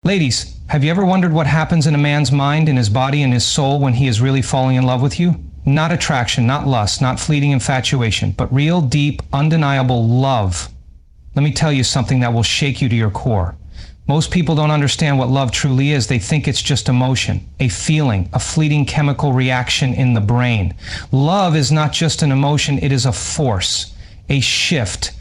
Ladies, have you ever wondered what happens in a man's mind, in his body, and his soul when he is really falling in love with you? Not attraction, not lust, not fleeting infatuation, but real, deep, undeniable love. Let me tell you something that will shake you to your core. Most people don't understand what love truly is. They think it's just emotion, a feeling, a fleeting chemical reaction in the brain. Love is not just an emotion, it is a force, a shift,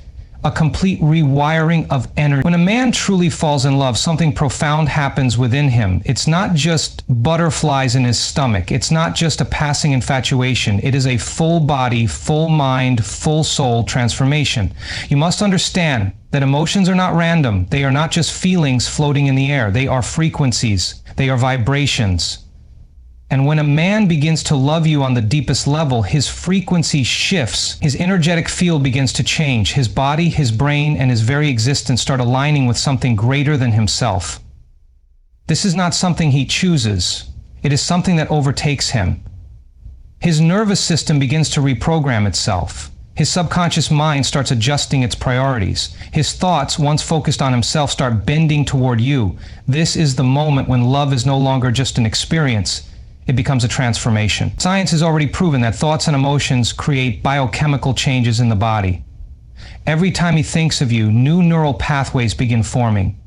a complete rewiring of energy. When a man truly falls in love, something profound happens within him. It's not just butterflies in his stomach. It's not just a passing infatuation. It is a full body, full mind, full soul transformation. You must understand that emotions are not random. They are not just feelings floating in the air. They are frequencies. They are vibrations. And when a man begins to love you on the deepest level, his frequency shifts, his energetic field begins to change, his body, his brain, and his very existence start aligning with something greater than himself. This is not something he chooses. It is something that overtakes him. His nervous system begins to reprogram itself. His subconscious mind starts adjusting its priorities. His thoughts, once focused on himself, start bending toward you. This is the moment when love is no longer just an experience. It becomes a transformation. Science has already proven that thoughts and emotions create biochemical changes in the body. Every time he thinks of you, new neural pathways begin forming.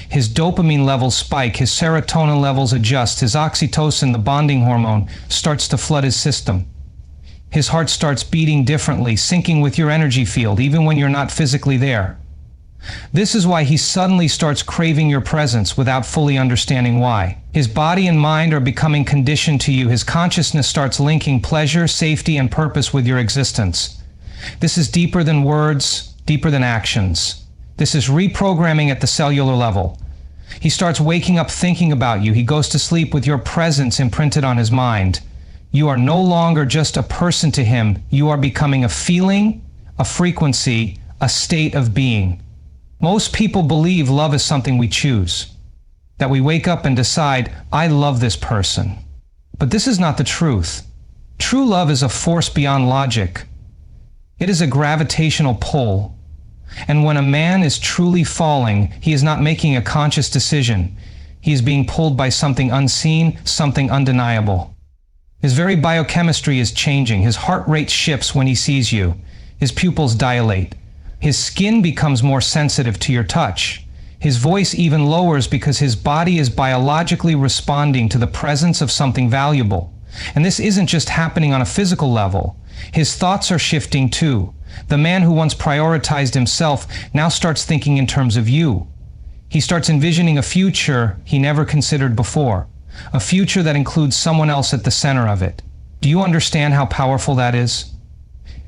His dopamine levels spike, his serotonin levels adjust, his oxytocin, the bonding hormone, starts to flood his system. His heart starts beating differently, syncing with your energy field, even when you're not physically there. This is why he suddenly starts craving your presence without fully understanding why. His body and mind are becoming conditioned to you. His consciousness starts linking pleasure, safety, and purpose with your existence. This is deeper than words, deeper than actions. This is reprogramming at the cellular level. He starts waking up thinking about you. He goes to sleep with your presence imprinted on his mind. You are no longer just a person to him. You are becoming a feeling, a frequency, a state of being. Most people believe love is something we choose, that we wake up and decide, I love this person. But this is not the truth. True love is a force beyond logic. It is a gravitational pull. And when a man is truly falling, he is not making a conscious decision. He is being pulled by something unseen, something undeniable. His very biochemistry is changing. His heart rate shifts when he sees you. His pupils dilate. His skin becomes more sensitive to your touch. His voice even lowers because his body is biologically responding to the presence of something valuable. And this isn't just happening on a physical level. His thoughts are shifting too. The man who once prioritized himself now starts thinking in terms of you. He starts envisioning a future he never considered before. A future that includes someone else at the center of it. Do you understand how powerful that is?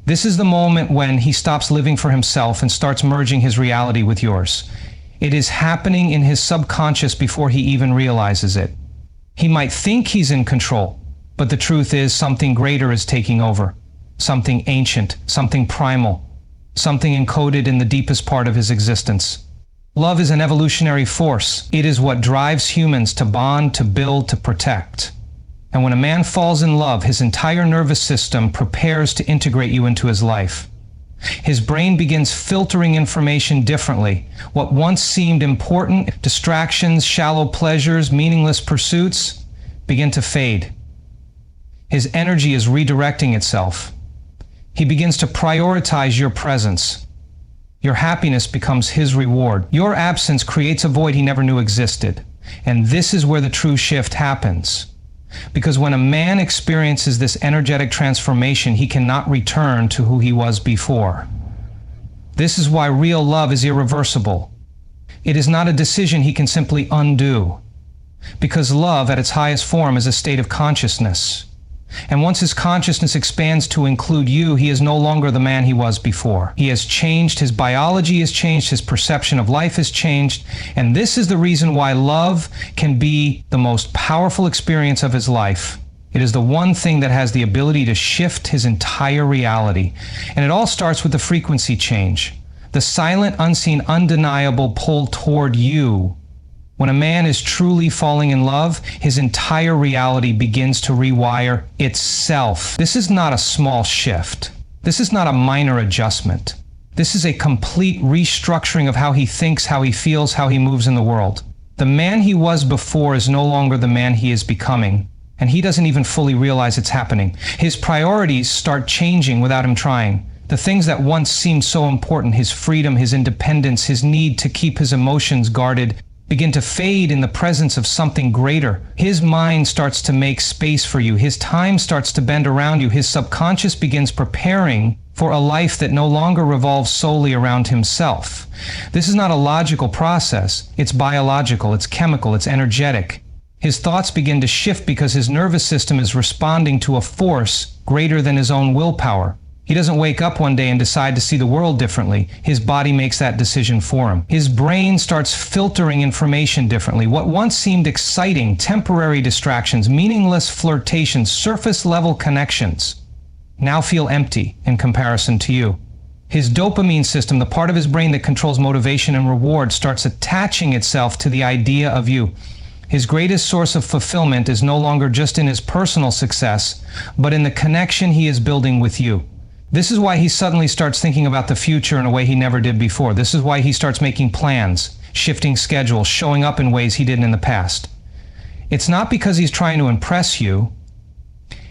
This is the moment when he stops living for himself and starts merging his reality with yours. It is happening in his subconscious before he even realizes it. He might think he's in control, but the truth is something greater is taking over. Something ancient, something primal, something encoded in the deepest part of his existence. Love is an evolutionary force. It is what drives humans to bond, to build, to protect. And when a man falls in love, his entire nervous system prepares to integrate you into his life. His brain begins filtering information differently. What once seemed important, distractions, shallow pleasures, meaningless pursuits, begin to fade. His energy is redirecting itself. He begins to prioritize your presence. Your happiness becomes his reward. Your absence creates a void he never knew existed. And this is where the true shift happens. Because when a man experiences this energetic transformation, he cannot return to who he was before. This is why real love is irreversible. It is not a decision he can simply undo. Because love, at its highest form, is a state of consciousness. And once his consciousness expands to include you, he is no longer the man he was before. He has changed, his biology has changed, his perception of life has changed, and this is the reason why love can be the most powerful experience of his life. It is the one thing that has the ability to shift his entire reality. And it all starts with the frequency change. The silent, unseen, undeniable pull toward you. When a man is truly falling in love, his entire reality begins to rewire itself. This is not a small shift. This is not a minor adjustment. This is a complete restructuring of how he thinks, how he feels, how he moves in the world. The man he was before is no longer the man he is becoming, and he doesn't even fully realize it's happening. His priorities start changing without him trying. The things that once seemed so important, his freedom, his independence, his need to keep his emotions guarded, begin to fade in the presence of something greater. His mind starts to make space for you. His time starts to bend around you. His subconscious begins preparing for a life that no longer revolves solely around himself. This is not a logical process. It's biological, it's chemical, it's energetic. His thoughts begin to shift because his nervous system is responding to a force greater than his own willpower. He doesn't wake up one day and decide to see the world differently. His body makes that decision for him. His brain starts filtering information differently. What once seemed exciting, temporary distractions, meaningless flirtations, surface-level connections, now feel empty in comparison to you. His dopamine system, the part of his brain that controls motivation and reward, starts attaching itself to the idea of you. His greatest source of fulfillment is no longer just in his personal success, but in the connection he is building with you. This is why he suddenly starts thinking about the future in a way he never did before. This is why he starts making plans, shifting schedules, showing up in ways he didn't in the past. It's not because he's trying to impress you.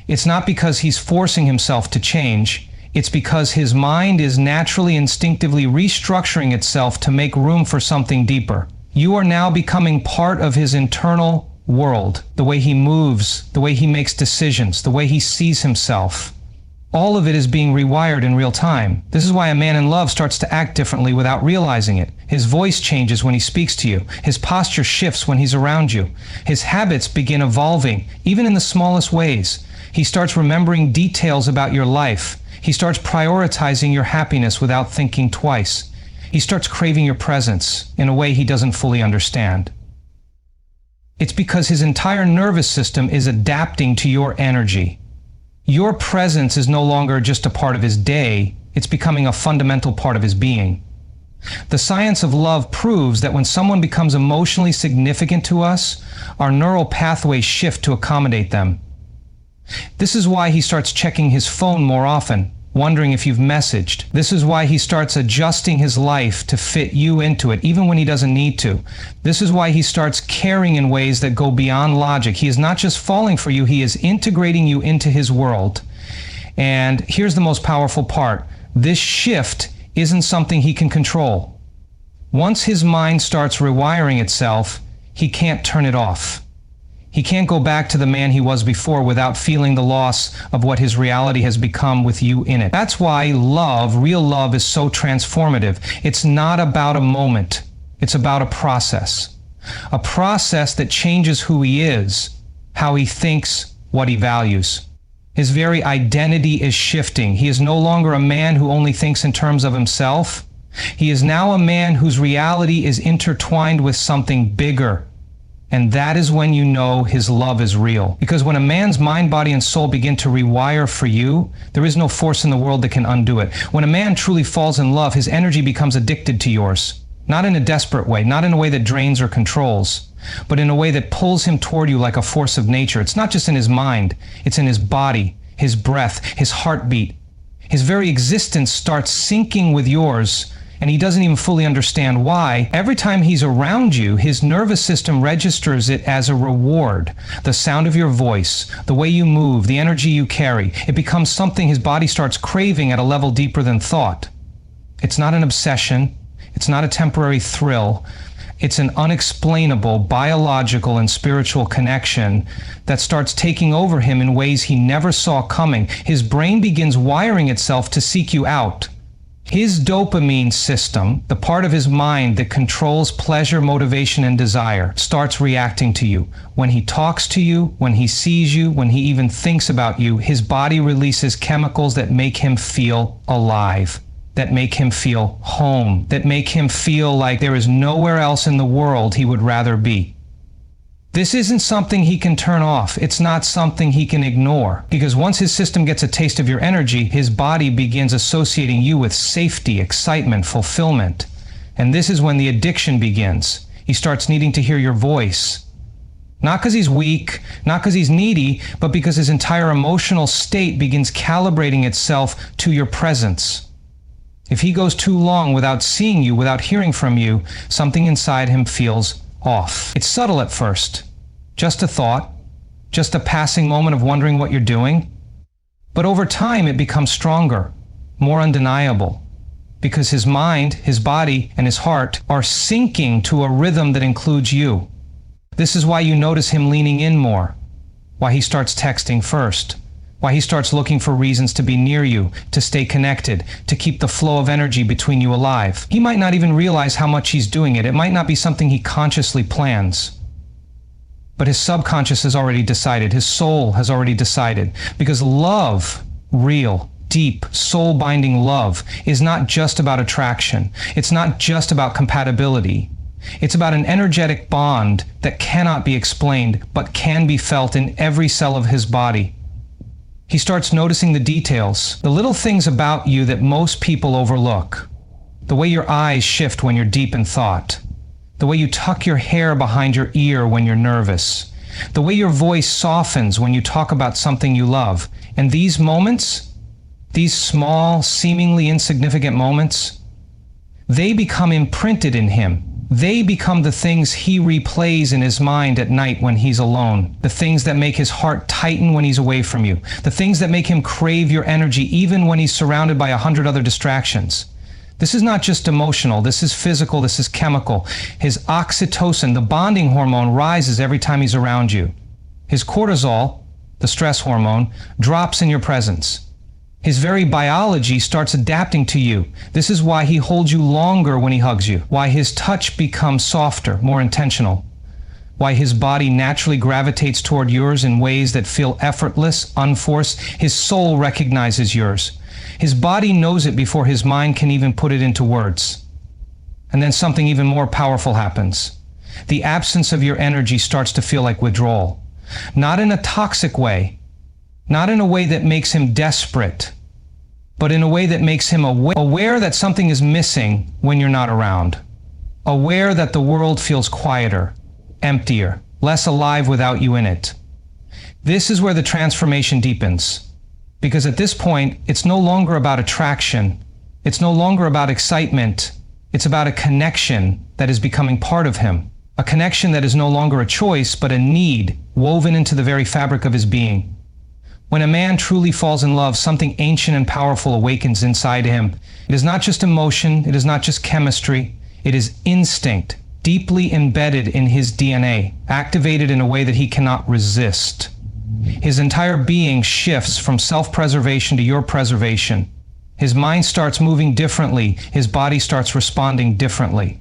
It's not because he's forcing himself to change. It's because his mind is naturally, instinctively restructuring itself to make room for something deeper. You are now becoming part of his internal world, the way he moves, the way he makes decisions, the way he sees himself. All of it is being rewired in real time. This is why a man in love starts to act differently without realizing it. His voice changes when he speaks to you. His posture shifts when he's around you. His habits begin evolving, even in the smallest ways. He starts remembering details about your life. He starts prioritizing your happiness without thinking twice. He starts craving your presence in a way he doesn't fully understand. It's because his entire nervous system is adapting to your energy. Your presence is no longer just a part of his day, it's becoming a fundamental part of his being. The science of love proves that when someone becomes emotionally significant to us, our neural pathways shift to accommodate them. This is why he starts checking his phone more often, wondering if you've messaged. This is why he starts adjusting his life to fit you into it, even when he doesn't need to. This is why he starts caring in ways that go beyond logic. He is not just falling for you, he is integrating you into his world. And here's the most powerful part. This shift isn't something he can control. Once his mind starts rewiring itself, he can't turn it off. He can't go back to the man he was before without feeling the loss of what his reality has become with you in it. That's why love, real love, is so transformative. It's not about a moment. It's about a process. A process that changes who he is, how he thinks, what he values. His very identity is shifting. He is no longer a man who only thinks in terms of himself. He is now a man whose reality is intertwined with something bigger. And that is when you know his love is real. Because when a man's mind, body, and soul begin to rewire for you, there is no force in the world that can undo it. When a man truly falls in love, his energy becomes addicted to yours. Not in a desperate way, not in a way that drains or controls, but in a way that pulls him toward you like a force of nature. It's not just in his mind, it's in his body, his breath, his heartbeat. His very existence starts syncing with yours, and he doesn't even fully understand why. Every time he's around you, his nervous system registers it as a reward. The sound of your voice, the way you move, the energy you carry, it becomes something his body starts craving at a level deeper than thought. It's not an obsession. It's not a temporary thrill. It's an unexplainable biological and spiritual connection that starts taking over him in ways he never saw coming. His brain begins wiring itself to seek you out. His dopamine system, the part of his mind that controls pleasure, motivation, and desire, starts reacting to you. When he talks to you, when he sees you, when he even thinks about you, his body releases chemicals that make him feel alive, that make him feel home, that make him feel like there is nowhere else in the world he would rather be. This isn't something he can turn off. It's not something he can ignore. Because once his system gets a taste of your energy, his body begins associating you with safety, excitement, fulfillment. And this is when the addiction begins. He starts needing to hear your voice. Not because he's weak, not because he's needy, but because his entire emotional state begins calibrating itself to your presence. If he goes too long without seeing you, without hearing from you, something inside him feels off. It's subtle at first. Just a thought, just a passing moment of wondering what you're doing. But over time, it becomes stronger, more undeniable, because his mind, his body, and his heart are syncing to a rhythm that includes you. This is why you notice him leaning in more, why he starts texting first, why he starts looking for reasons to be near you, to stay connected, to keep the flow of energy between you alive. He might not even realize how much he's doing it. It might not be something he consciously plans. But his subconscious has already decided. His soul has already decided. Because love, real, deep, soul-binding love, is not just about attraction. It's not just about compatibility. It's about an energetic bond that cannot be explained, but can be felt in every cell of his body. He starts noticing the details, the little things about you that most people overlook. The way your eyes shift when you're deep in thought. The way you tuck your hair behind your ear when you're nervous. The way your voice softens when you talk about something you love. And these moments, these small, seemingly insignificant moments, they become imprinted in him. They become the things he replays in his mind at night when he's alone. The things that make his heart tighten when he's away from you. The things that make him crave your energy even when he's surrounded by 100 other distractions. This is not just emotional, this is physical, this is chemical. His oxytocin, the bonding hormone, rises every time he's around you. His cortisol, the stress hormone, drops in your presence. His very biology starts adapting to you. This is why he holds you longer when he hugs you, why his touch becomes softer, more intentional, why his body naturally gravitates toward yours in ways that feel effortless, unforced. His soul recognizes yours. His body knows it before his mind can even put it into words. And then something even more powerful happens. The absence of your energy starts to feel like withdrawal. Not in a toxic way, not in a way that makes him desperate, but in a way that makes him aware that something is missing when you're not around. Aware that the world feels quieter, emptier, less alive without you in it. This is where the transformation deepens. Because at this point, it's no longer about attraction. It's no longer about excitement. It's about a connection that is becoming part of him. A connection that is no longer a choice, but a need woven into the very fabric of his being. When a man truly falls in love, something ancient and powerful awakens inside him. It is not just emotion, it is not just chemistry, it is instinct, deeply embedded in his DNA, activated in a way that he cannot resist. His entire being shifts from self-preservation to your preservation. His mind starts moving differently, his body starts responding differently.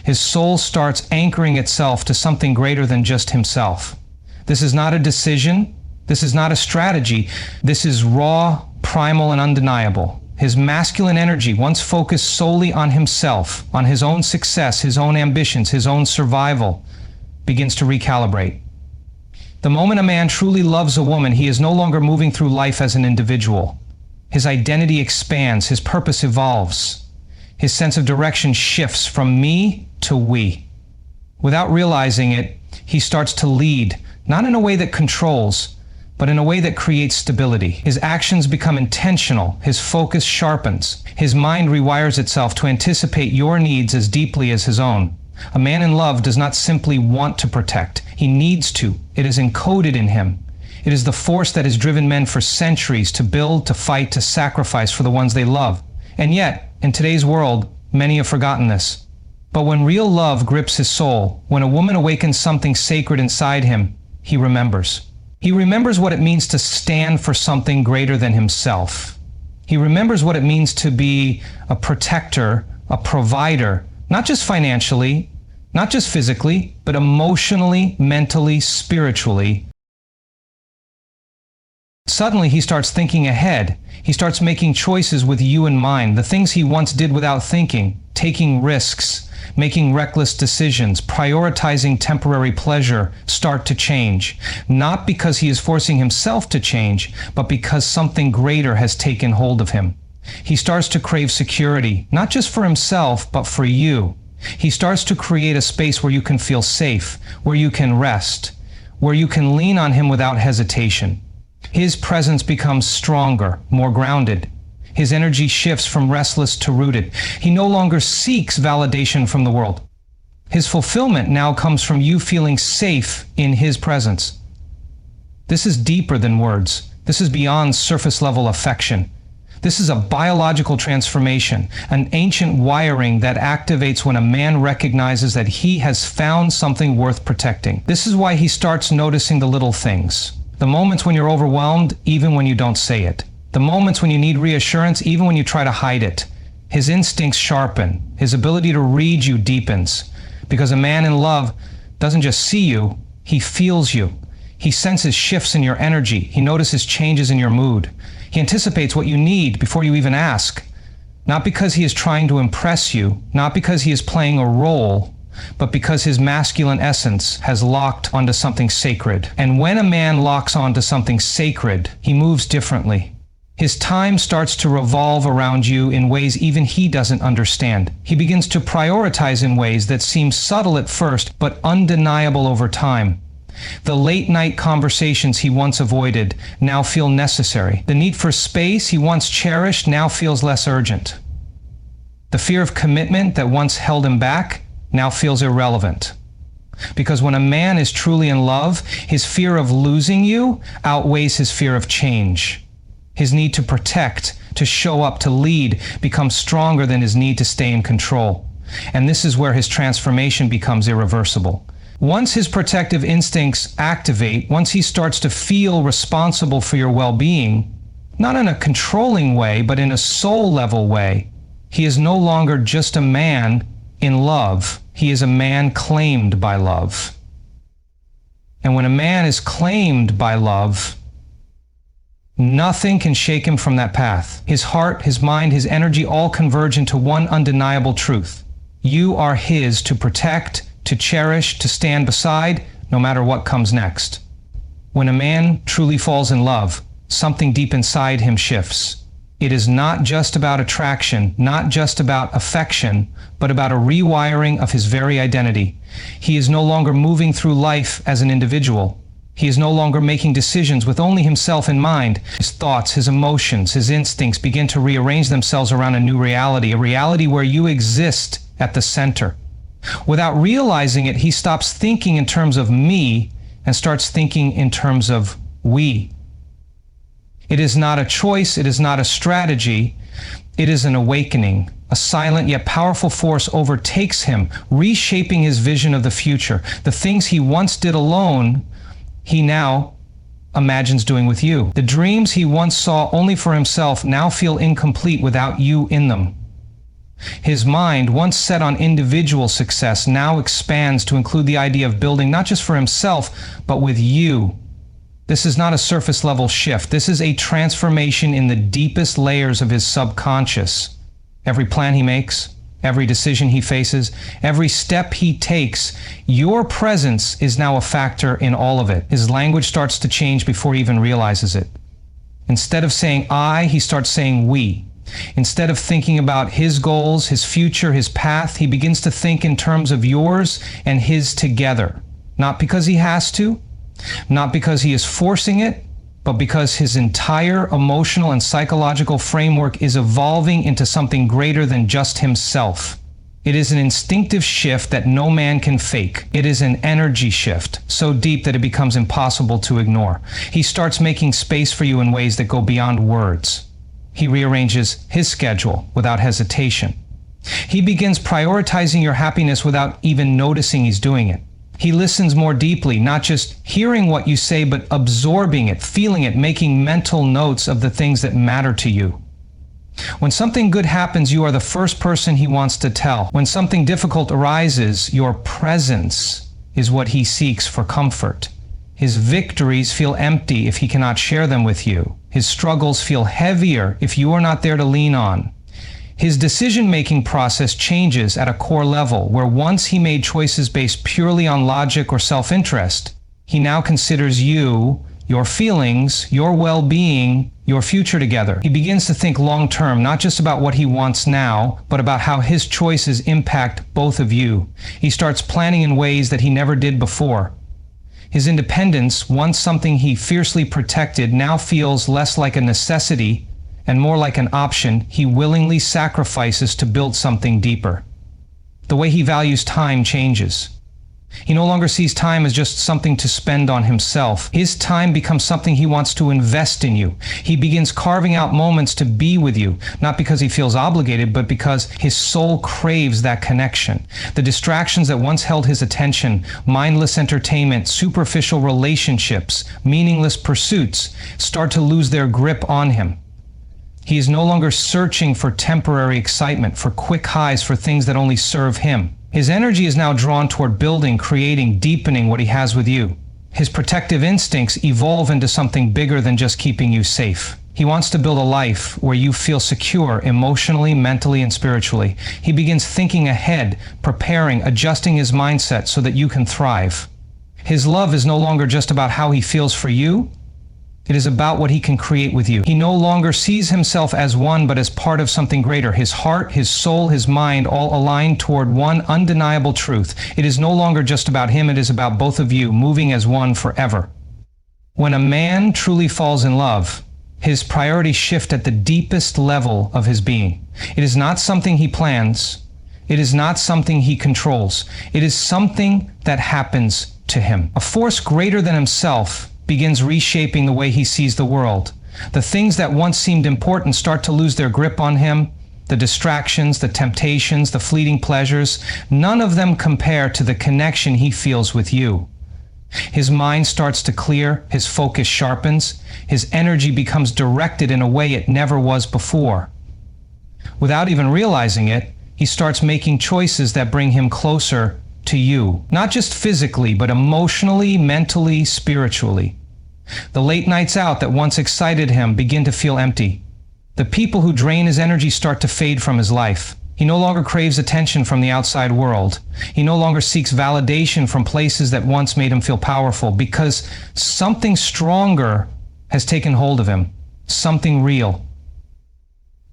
His soul starts anchoring itself to something greater than just himself. This is not a decision. This is not a strategy. This is raw, primal, and undeniable. His masculine energy, once focused solely on himself, on his own success, his own ambitions, his own survival, begins to recalibrate. The moment a man truly loves a woman, he is no longer moving through life as an individual. His identity expands, his purpose evolves. His sense of direction shifts from me to we. Without realizing it, he starts to lead, not in a way that controls, but in a way that creates stability. His actions become intentional, his focus sharpens, his mind rewires itself to anticipate your needs as deeply as his own. A man in love does not simply want to protect, he needs to. It is encoded in him. It is the force that has driven men for centuries to build, to fight, to sacrifice for the ones they love. And yet, in today's world, many have forgotten this. But when real love grips his soul, when a woman awakens something sacred inside him, he remembers. He remembers what it means to stand for something greater than himself. He remembers what it means to be a protector, a provider, not just financially, not just physically, but emotionally, mentally, spiritually. Suddenly he starts thinking ahead. He starts making choices with you in mind, the things he once did without thinking, taking risks, making reckless decisions, prioritizing temporary pleasure, start to change. Not because he is forcing himself to change, but because something greater has taken hold of him. He starts to crave security, not just for himself, but for you. He starts to create a space where you can feel safe, where you can rest, where you can lean on him without hesitation. His presence becomes stronger, more grounded. His energy shifts from restless to rooted. He no longer seeks validation from the world. His fulfillment now comes from you feeling safe in his presence. This is deeper than words. This is beyond surface-level affection. This is a biological transformation, an ancient wiring that activates when a man recognizes that he has found something worth protecting. This is why he starts noticing the little things. The moments when you're overwhelmed, even when you don't say it. The moments when you need reassurance, even when you try to hide it. His instincts sharpen. His ability to read you deepens. Because a man in love doesn't just see you, he feels you. He senses shifts in your energy. He notices changes in your mood. He anticipates what you need before you even ask. Not because he is trying to impress you, not because he is playing a role, but because his masculine essence has locked onto something sacred. And when a man locks onto something sacred, he moves differently. His time starts to revolve around you in ways even he doesn't understand. He begins to prioritize in ways that seem subtle at first, but undeniable over time. The late-night conversations he once avoided now feel necessary. The need for space he once cherished now feels less urgent. The fear of commitment that once held him back now feels irrelevant. Because when a man is truly in love, his fear of losing you outweighs his fear of change. His need to protect, to show up, to lead becomes stronger than his need to stay in control. And this is where his transformation becomes irreversible. Once his protective instincts activate, once he starts to feel responsible for your well-being, not in a controlling way, but in a soul-level way, he is no longer just a man in love. He is a man claimed by love. And when a man is claimed by love, nothing can shake him from that path. His heart, his mind, his energy all converge into one undeniable truth. You are his to protect, to cherish, to stand beside, no matter what comes next. When a man truly falls in love, something deep inside him shifts. It is not just about attraction, not just about affection, but about a rewiring of his very identity. He is no longer moving through life as an individual. He is no longer making decisions with only himself in mind. His thoughts, his emotions, his instincts begin to rearrange themselves around a new reality, a reality where you exist at the center. Without realizing it, he stops thinking in terms of me and starts thinking in terms of we. It is not a choice, it is not a strategy, it is an awakening. A silent yet powerful force overtakes him, reshaping his vision of the future. The things he once did alone, he now imagines doing with you. The dreams he once saw only for himself now feel incomplete without you in them. His mind, once set on individual success, now expands to include the idea of building not just for himself, but with you. This is not a surface-level shift. This is a transformation in the deepest layers of his subconscious. Every plan he makes, every decision he faces, every step he takes, your presence is now a factor in all of it. His language starts to change before he even realizes it. Instead of saying I, he starts saying we. Instead of thinking about his goals, his future, his path, he begins to think in terms of yours and his together. Not because he has to, not because he is forcing it, but because his entire emotional and psychological framework is evolving into something greater than just himself. It is an instinctive shift that no man can fake. It is an energy shift, so deep that it becomes impossible to ignore. He starts making space for you in ways that go beyond words. He rearranges his schedule without hesitation. He begins prioritizing your happiness without even noticing he's doing it. He listens more deeply, not just hearing what you say, but absorbing it, feeling it, making mental notes of the things that matter to you. When something good happens, you are the first person he wants to tell. When something difficult arises, your presence is what he seeks for comfort. His victories feel empty if he cannot share them with you. His struggles feel heavier if you are not there to lean on. His decision-making process changes at a core level, where once he made choices based purely on logic or self-interest, he now considers you, your feelings, your well-being, your future together. He begins to think long-term, not just about what he wants now, but about how his choices impact both of you. He starts planning in ways that he never did before. His independence, once something he fiercely protected, now feels less like a necessity and more like an option he willingly sacrifices to build something deeper. The way he values time changes. He no longer sees time as just something to spend on himself. His time becomes something he wants to invest in you. He begins carving out moments to be with you, not because he feels obligated, but because his soul craves that connection. The distractions that once held his attention, mindless entertainment, superficial relationships, meaningless pursuits, start to lose their grip on him. He is no longer searching for temporary excitement, for quick highs, for things that only serve him. His energy is now drawn toward building, creating, deepening what he has with you. His protective instincts evolve into something bigger than just keeping you safe. He wants to build a life where you feel secure emotionally, mentally, and spiritually. He begins thinking ahead, preparing, adjusting his mindset so that you can thrive. His love is no longer just about how he feels for you. It is about what he can create with you. He no longer sees himself as one, but as part of something greater. His heart, his soul, his mind all aligned toward one undeniable truth. It is no longer just about him, it is about both of you, moving as one forever. When a man truly falls in love, his priorities shift at the deepest level of his being. It is not something he plans. It is not something he controls. It is something that happens to him. A force greater than himself begins reshaping the way he sees the world. The things that once seemed important start to lose their grip on him. The distractions, the temptations, the fleeting pleasures, none of them compare to the connection he feels with you. His mind starts to clear, his focus sharpens, his energy becomes directed in a way it never was before. Without even realizing it, he starts making choices that bring him closer to you, not just physically, but emotionally, mentally, spiritually. The late nights out that once excited him begin to feel empty. The people who drain his energy start to fade from his life. He no longer craves attention from the outside world. He no longer seeks validation from places that once made him feel powerful, because something stronger has taken hold of him, something real.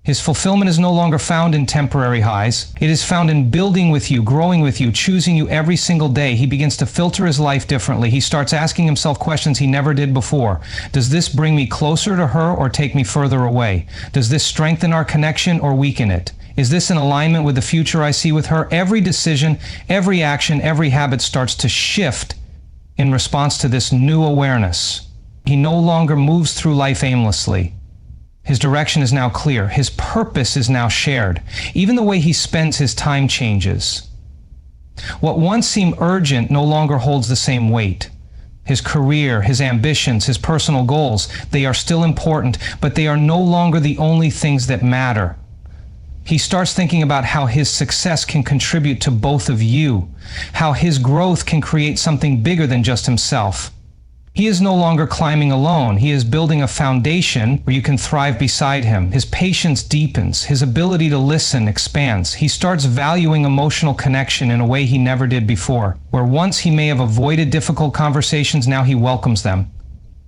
His fulfillment is no longer found in temporary highs. It is found in building with you, growing with you, choosing you every single day. He begins to filter his life differently. He starts asking himself questions he never did before. Does this bring me closer to her or take me further away? Does this strengthen our connection or weaken it? Is this in alignment with the future I see with her? Every decision, every action, every habit starts to shift in response to this new awareness. He no longer moves through life aimlessly. His direction is now clear. His purpose is now shared. Even the way he spends his time changes. What once seemed urgent no longer holds the same weight. His career, his ambitions, his personal goals, they are still important, but they are no longer the only things that matter. He starts thinking about how his success can contribute to both of you, how his growth can create something bigger than just himself. He is no longer climbing alone. He is building a foundation where you can thrive beside him. His patience deepens. His ability to listen expands. He starts valuing emotional connection in a way he never did before. Where once he may have avoided difficult conversations, now he welcomes them.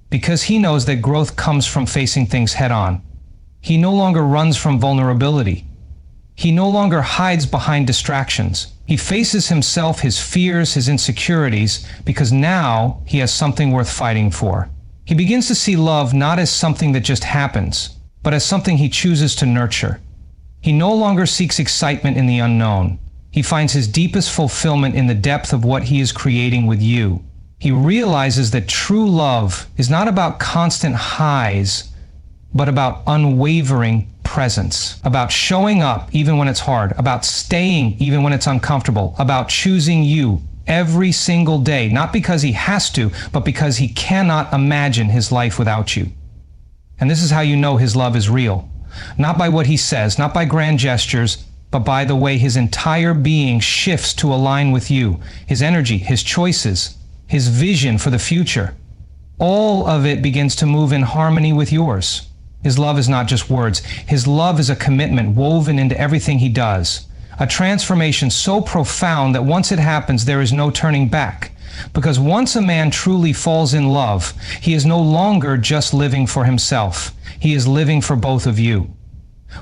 Because he knows that growth comes from facing things head on. He no longer runs from vulnerability. He no longer hides behind distractions. He faces himself, his fears, his insecurities, because now he has something worth fighting for. He begins to see love not as something that just happens, but as something he chooses to nurture. He no longer seeks excitement in the unknown. He finds his deepest fulfillment in the depth of what he is creating with you. He realizes that true love is not about constant highs, but about unwavering presence, about showing up even when it's hard, about staying even when it's uncomfortable, about choosing you every single day, not because he has to, but because he cannot imagine his life without you. And this is how you know his love is real. Not by what he says, not by grand gestures, but by the way his entire being shifts to align with you, his energy, his choices, his vision for the future. All of it begins to move in harmony with yours. His love is not just words. His love is a commitment woven into everything he does. A transformation so profound that once it happens, there is no turning back. Because once a man truly falls in love, he is no longer just living for himself. He is living for both of you.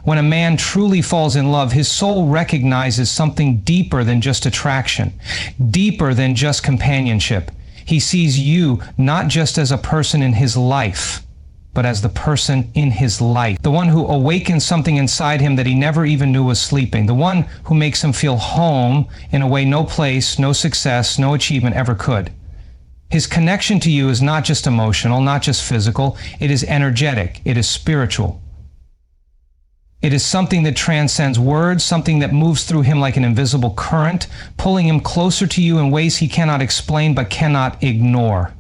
When a man truly falls in love, his soul recognizes something deeper than just attraction, deeper than just companionship. He sees you not just as a person in his life, but as the person in his life, the one who awakens something inside him that he never even knew was sleeping, the one who makes him feel home in a way no place, no success, no achievement ever could. His connection to you is not just emotional, not just physical, it is energetic, it is spiritual. It is something that transcends words, something that moves through him like an invisible current, pulling him closer to you in ways he cannot explain but cannot ignore.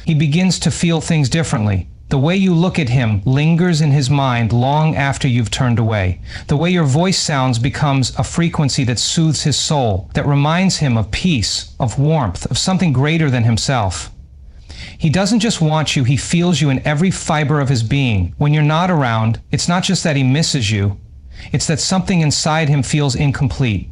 He begins to feel things differently. The way you look at him lingers in his mind long after you've turned away. The way your voice sounds becomes a frequency that soothes his soul, that reminds him of peace, of warmth, of something greater than himself. He doesn't just want you, he feels you in every fiber of his being. When you're not around, it's not just that he misses you, it's that something inside him feels incomplete.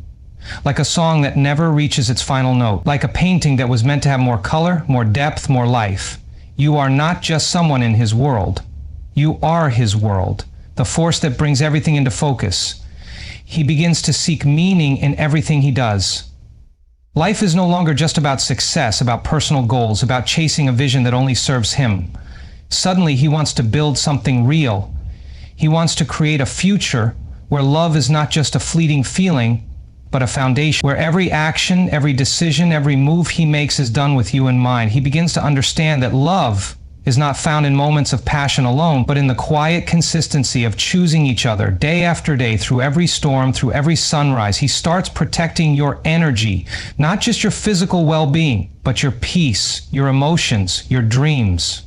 Like a song that never reaches its final note, like a painting that was meant to have more color, more depth, more life. You are not just someone in his world. You are his world, the force that brings everything into focus. He begins to seek meaning in everything he does. Life is no longer just about success, about personal goals, about chasing a vision that only serves him. Suddenly, he wants to build something real. He wants to create a future where love is not just a fleeting feeling, but a foundation where every action, every decision, every move he makes is done with you in mind. He begins to understand that love is not found in moments of passion alone, but in the quiet consistency of choosing each other day after day, through every storm, through every sunrise. He starts protecting your energy, not just your physical well-being, but your peace, your emotions, your dreams.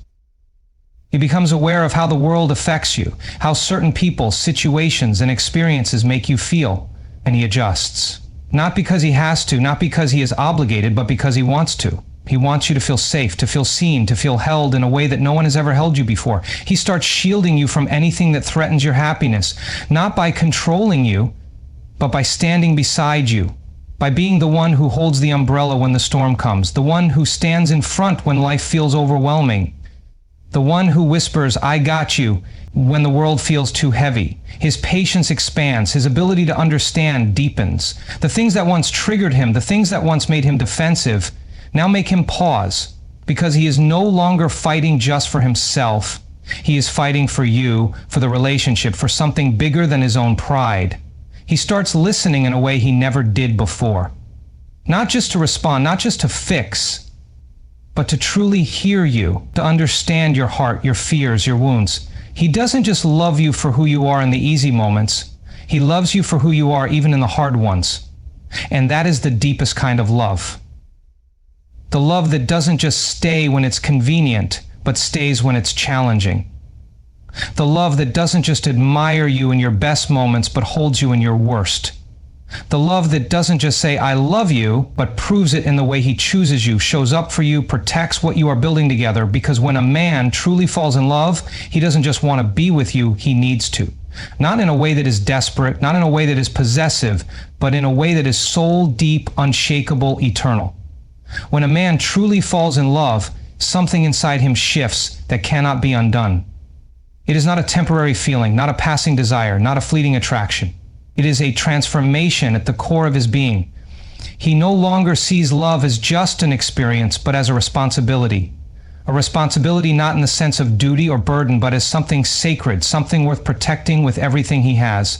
He becomes aware of how the world affects you, how certain people, situations, and experiences make you feel. And he adjusts. Not because he has to, not because he is obligated, but because he wants to. He wants you to feel safe, to feel seen, to feel held in a way that no one has ever held you before. He starts shielding you from anything that threatens your happiness, not by controlling you, but by standing beside you, by being the one who holds the umbrella when the storm comes, the one who stands in front when life feels overwhelming, the one who whispers, "I got you," when the world feels too heavy. His patience expands, his ability to understand deepens. The things that once triggered him, the things that once made him defensive, now make him pause, because he is no longer fighting just for himself. He is fighting for you, for the relationship, for something bigger than his own pride. He starts listening in a way he never did before. Not just to respond, not just to fix, but to truly hear you, to understand your heart, your fears, your wounds. He doesn't just love you for who you are in the easy moments. He loves you for who you are even in the hard ones. And that is the deepest kind of love. The love that doesn't just stay when it's convenient, but stays when it's challenging. The love that doesn't just admire you in your best moments, but holds you in your worst. The love that doesn't just say, "I love you," but proves it in the way he chooses you, shows up for you, protects what you are building together. Because when a man truly falls in love, he doesn't just want to be with you, he needs to. Not in a way that is desperate, not in a way that is possessive, but in a way that is soul deep, unshakable, eternal. When a man truly falls in love, something inside him shifts that cannot be undone. It is not a temporary feeling, not a passing desire, not a fleeting attraction. It is a transformation at the core of his being. He no longer sees love as just an experience, but as a responsibility. A responsibility not in the sense of duty or burden, but as something sacred, something worth protecting with everything he has.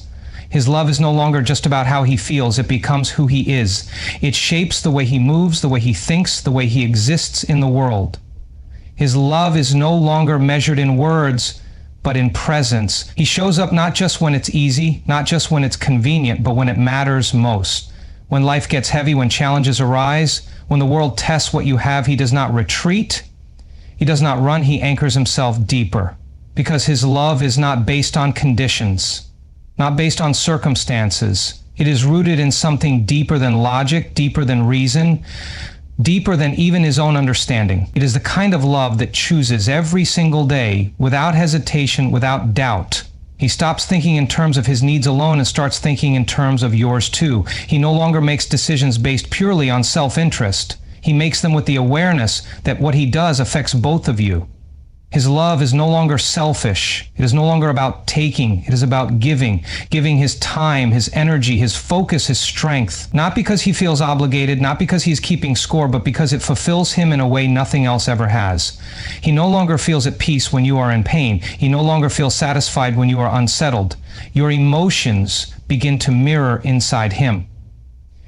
His love is no longer just about how he feels, it becomes who he is. It shapes the way he moves, the way he thinks, the way he exists in the world. His love is no longer measured in words, but in presence. He shows up not just when it's easy, not just when it's convenient, but when it matters most. When life gets heavy, when challenges arise, when the world tests what you have, he does not retreat. He does not run, he anchors himself deeper. Because his love is not based on conditions, not based on circumstances. It is rooted in something deeper than logic, deeper than reason, deeper than even his own understanding. It is the kind of love that chooses every single day, without hesitation, without doubt. He stops thinking in terms of his needs alone and starts thinking in terms of yours too. He no longer makes decisions based purely on self-interest. He makes them with the awareness that what he does affects both of you. His love is no longer selfish. It is no longer about taking. It is about giving his time, his energy, his focus, his strength. Not because he feels obligated, not because he's keeping score, but because it fulfills him in a way nothing else ever has. He no longer feels at peace when you are in pain. He no longer feels satisfied when you are unsettled. Your emotions begin to mirror inside him.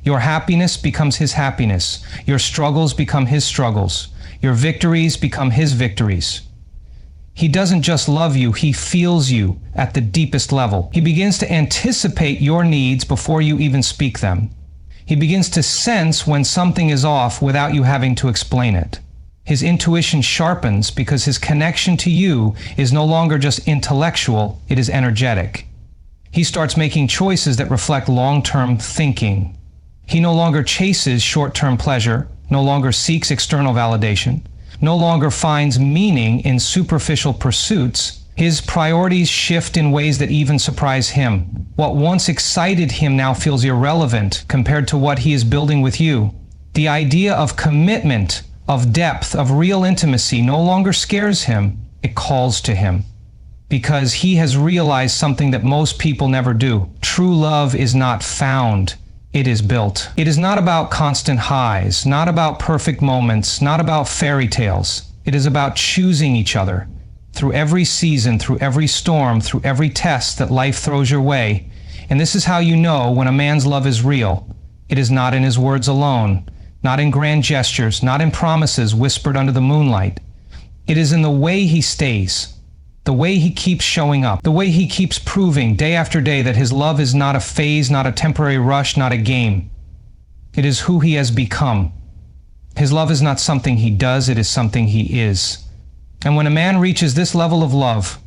Your happiness becomes his happiness. Your struggles become his struggles. Your victories become his victories. He doesn't just love you, he feels you at the deepest level. He begins to anticipate your needs before you even speak them. He begins to sense when something is off without you having to explain it. His intuition sharpens because his connection to you is no longer just intellectual, it is energetic. He starts making choices that reflect long-term thinking. He no longer chases short-term pleasure, no longer seeks external validation, no longer finds meaning in superficial pursuits. His priorities shift in ways that even surprise him. What once excited him now feels irrelevant compared to what he is building with you. The idea of commitment, of depth, of real intimacy no longer scares him, it calls to him. Because he has realized something that most people never do. True love is not found. It is built. It is not about constant highs, not about perfect moments, not about fairy tales. It is about choosing each other. Through every season, through every storm, through every test that life throws your way. And this is how you know when a man's love is real. It is not in his words alone, not in grand gestures, not in promises whispered under the moonlight. It is in the way he stays. The way he keeps showing up, the way he keeps proving day after day that his love is not a phase, not a temporary rush, not a game. It is who he has become. His love is not something he does, it is something he is. And when a man reaches this level of love,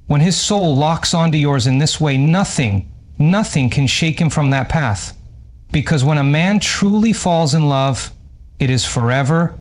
when his soul locks onto yours in this way, nothing can shake him from that path. Because when a man truly falls in love, it is forever,